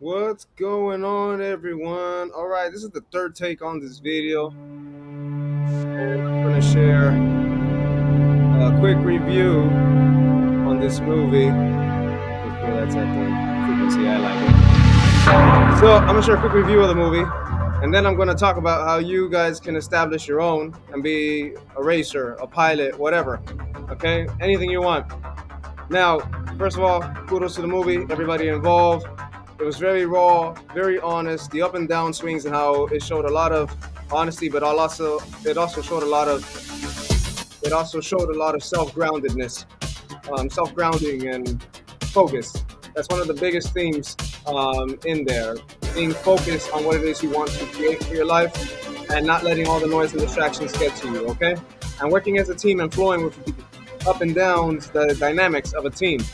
What's going on, everyone? All right, this is the third take on this video, and I'm going to share a quick review on this movie. Pretty cool, that's at the frequency. I like it. So, I'm going to share a quick review of the movie, and then I'm going to talk about how you guys can establish your own and be a racer, a pilot, whatever. Okay? Anything you want. Now, first of all, kudos to the movie, everybody involved. It was very raw, very honest. The up and down swings and how it showed a lot of honesty, but it also showed a lot of self-groundedness, self-grounding and focus. That's one of the biggest themes in there. Being focused on what it is you want to create for your life, and not letting all the noise and distractions get to you. Okay, and working as a team and flowing with the up and downs, the dynamics of a team.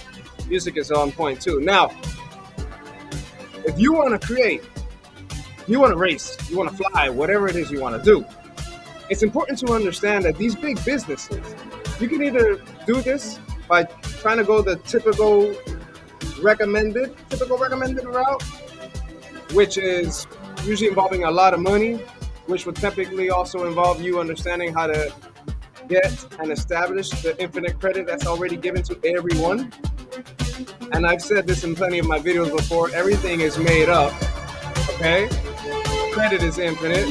Music is on point too. Now, if you want to create, you want to race, you want to fly, whatever it is you want to do, it's important to understand that these big businesses, you can either do this by trying to go the typical recommended route, which is usually involving a lot of money, which would typically also involve you understanding how to get and establish the infinite credit that's already given to everyone. And I've said this in plenty of my videos before, everything is made up, okay? Credit is infinite.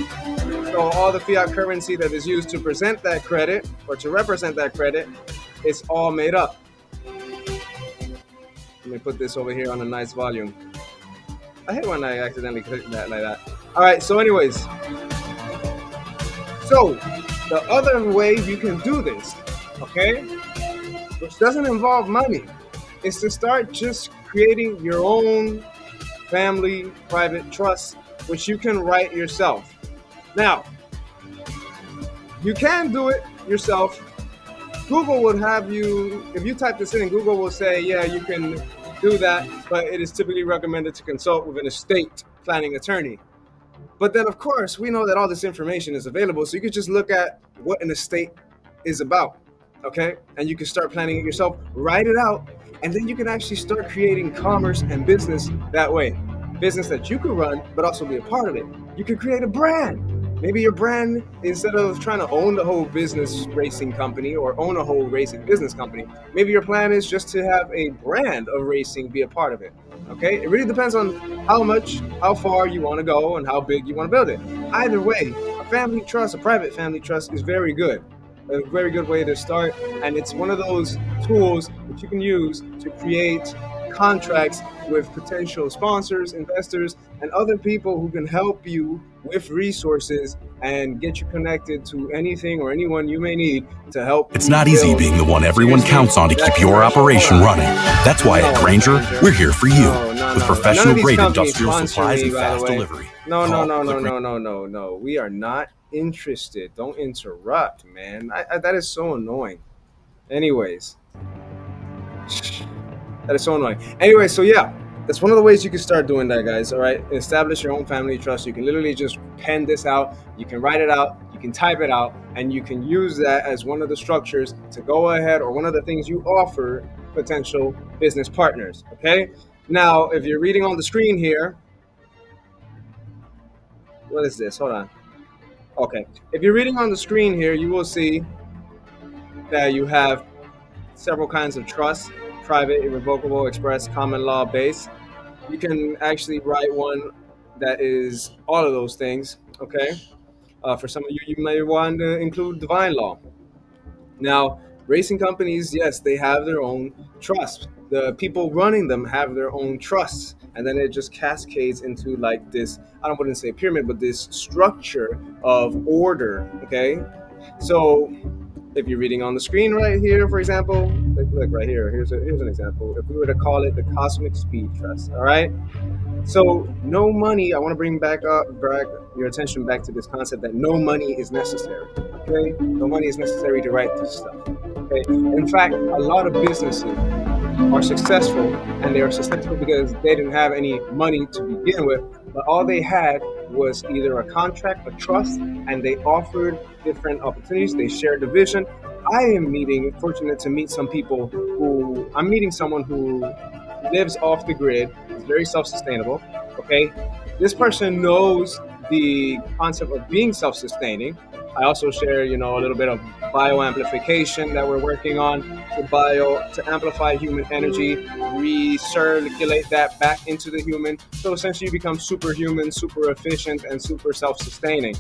So all the fiat currency that is used to present that credit or to represent that credit is all made up. Let me put this over here on a nice volume. I hate when I accidentally click that like that. All right, so anyways. So the other way you can do this, okay, which doesn't involve money, is to start just creating your own family private trust, which you can write yourself. Now, you can do it yourself. Google would have you, if you type this in, Google will say, yeah, you can do that, but it is typically recommended to consult with an estate planning attorney. But then, of course, we know that all this information is available, so you could just look at what an estate is about, okay? And you can start planning it yourself, write it out, and then you can actually start creating commerce and business that way. Business that you can run, but also be a part of it. You can create a brand. Maybe your brand, instead of trying to own the whole business racing company or own a whole racing business company, maybe your plan is just to have a brand of racing be a part of it. Okay, it really depends on how far you want to go and how big you want to build it. Either way, a private family trust is very good. A very good way to start, and it's one of those tools that you can use to create contracts with potential sponsors, investors, and other people who can help you with resources and get you connected to anything or anyone you may need to help It's you not easy build. being the one everyone counts on to keep your operation running. That's why at Granger, we're here for you. With professional grade industrial supplies and fast delivery. No. We are not interested. Don't interrupt, man. That is so annoying. Anyways, that is so annoying. Anyway, so yeah, that's one of the ways you can start doing that, guys. All right, establish your own family trust. You can literally just pen this out. You can write it out. You can type it out, and you can use that as one of the structures to go ahead, or one of the things you offer potential business partners. Okay. Now, if you're reading on the screen here, what is this? Hold on. Okay. If you're reading on the screen here, you will see that you have several kinds of trusts: private, irrevocable, express, common law based. You can actually write one that is all of those things. Okay. For some of you, you may want to include divine law. Now, racing companies, yes, they have their own trust. The people running them have their own trusts, and then it just cascades into like this. I don't want to say pyramid, but this structure of order. Okay, so if you're reading on the screen right here, for example, look right here. Here's an example. If we were to call it the Cosmic Speed Trust, all right. So no money. I want to drag your attention back to this concept that no money is necessary. Okay, no money is necessary to write this stuff. Okay, in fact, a lot of businesses are successful, and they are successful because they didn't have any money to begin with, but all they had was either a contract, a trust, and they offered different opportunities. They shared the vision. Fortunate to meet I'm meeting someone who lives off the grid, is very self-sustainable, Okay, this person knows the concept of being self-sustaining. I also share, a little bit of bioamplification that we're working on to amplify human energy, recirculate that back into the human. So essentially, you become superhuman, super efficient, and super self-sustaining.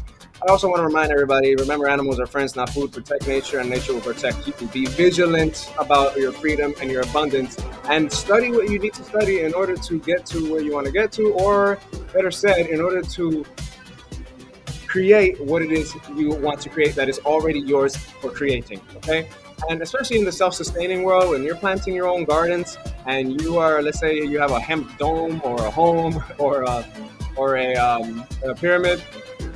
I also want to remind everybody: remember, animals are friends, not food. Protect nature, and nature will protect you. Be vigilant about your freedom and your abundance, and study what you need to study in order to get to where you want to get to, or better said, in order to create what it is you want to create that is already yours for creating. Okay. And especially in the self-sustaining world, when you're planting your own gardens and you are, let's say, you have a hemp dome or a home or a pyramid,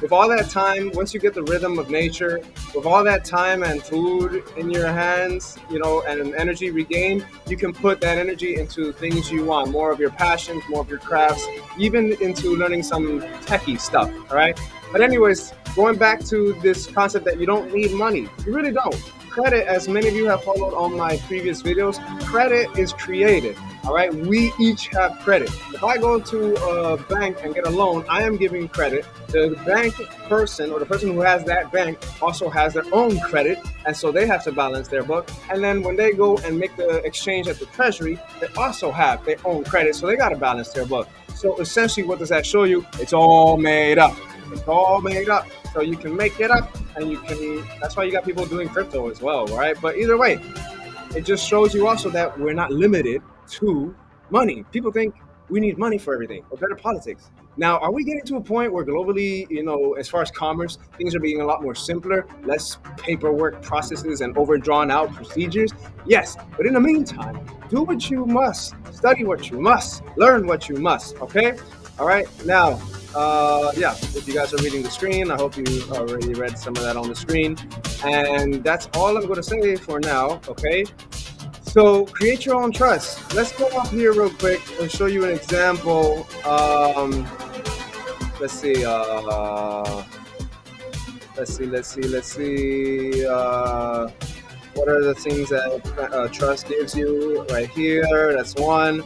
with all that time, once you get the rhythm of nature, with all that time and food in your hands, and energy regained, you can put that energy into things you want, more of your passions, more of your crafts, even into learning some techie stuff. All right. But anyways, going back to this concept that you don't need money, you really don't. Credit, as many of you have followed on my previous videos, credit is created. All right, we each have credit. If I go to a bank and get a loan, I am giving credit. The bank person or the person who has that bank also has their own credit, and so they have to balance their book. And then when they go and make the exchange at the treasury, they also have their own credit, so they got to balance their book. So essentially, what does that show you? It's all made up. It's all made up. So you can make it up, and that's why you got people doing crypto as well, right? But either way, it just shows you also that we're not limited to money. People think we need money for everything or better politics. Now, are we getting to a point where globally, as far as commerce, things are being a lot more simpler, less paperwork processes and overdrawn out procedures? Yes, but in the meantime, do what you must, study what you must, learn what you must, okay? All right, now, yeah, if you guys are reading the screen, I hope you already read some of that on the screen. And that's all I'm going to say for now, okay? So create your own trust. Let's go up here real quick and show you an example. Let's see. Let's see. What are the things that trust gives you right here? That's one.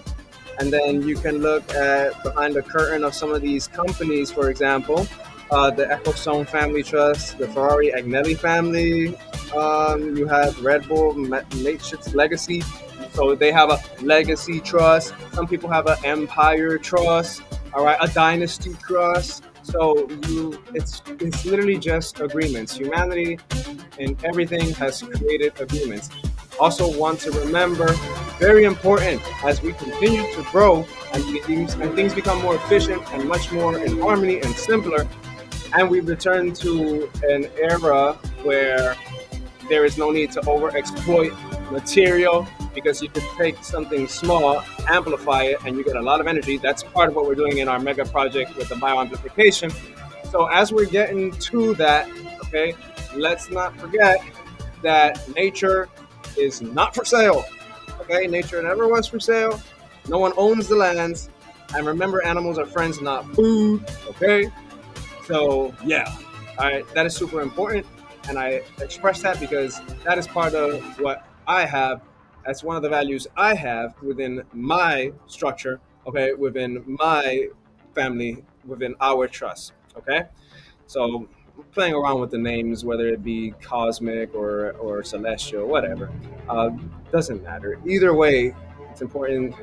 And then you can look at behind the curtain of some of these companies, for example, the Ecosone Family Trust, the Ferrari Agnelli family. You have Red Bull Matrix Legacy. So they have a legacy trust. Some people have an empire trust. All right, a dynasty trust. So it's literally just agreements. Humanity and everything has created agreements. Also want to remember, very important, as we continue to grow and things become more efficient and much more in harmony and simpler, and we return to an era where there is no need to overexploit material, because you could take something small, amplify it, and you get a lot of energy. That's part of what we're doing in our mega project with the bioamplification. So as we're getting to that, okay, let's not forget that nature is not for sale. Okay, nature never was for sale. No one owns the lands. And remember, animals are friends, not food. Okay, so yeah, all right, that is super important. And I express that because that is part of what I have. That's one of the values I have within my structure, okay, within my family, within our trust, okay? So playing around with the names, whether it be cosmic or celestial, whatever, uh, doesn't matter. Either way, it's important.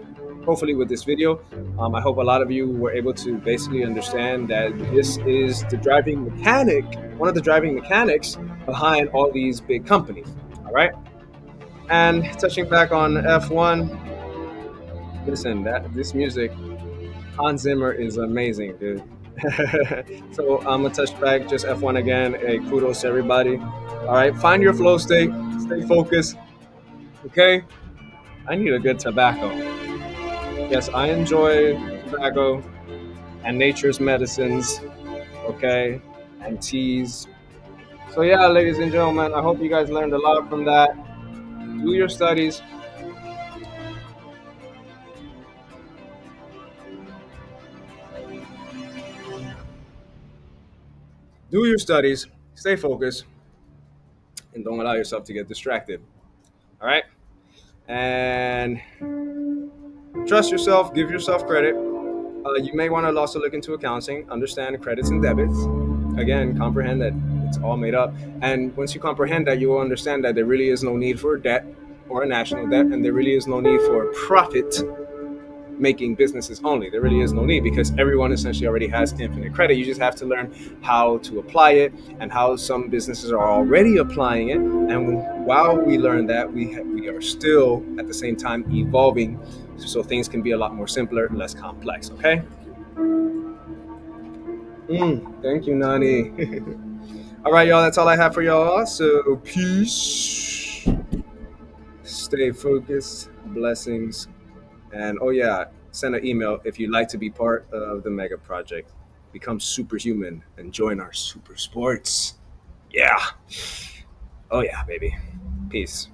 Hopefully, with this video, I hope a lot of you were able to basically understand that this is the driving mechanic, one of the driving mechanics behind all these big companies. All right. And touching back on F1, listen, this music, Hans Zimmer is amazing, dude. So I'm gonna touch back just F1 again. Hey, kudos to everybody. All right, find your flow state, stay focused. Okay, I need a good tobacco. Yes, I enjoy tobacco and nature's medicines. Okay, and teas. So yeah, ladies and gentlemen, I hope you guys learned a lot from that. Do your studies. Do your studies. Stay focused, and don't allow yourself to get distracted. All right, and trust yourself. Give yourself credit. You may want to also look into accounting, understand credits and debits. Again, comprehend that it's all made up. And once you comprehend that, you will understand that there really is no need for debt or a national debt, and there really is no need for profit making businesses only. There really is no need because everyone essentially already has infinite credit. You just have to learn how to apply it and how some businesses are already applying it. And while we learn that, we are still at the same time evolving so things can be a lot more simpler, less complex. Okay. Thank you, Nani. All right, y'all. That's all I have for y'all. So peace. Stay focused. Blessings. And oh yeah, send an email if you'd like to be part of the mega project. Become superhuman and join our super sports. Yeah. Oh yeah, baby. Peace.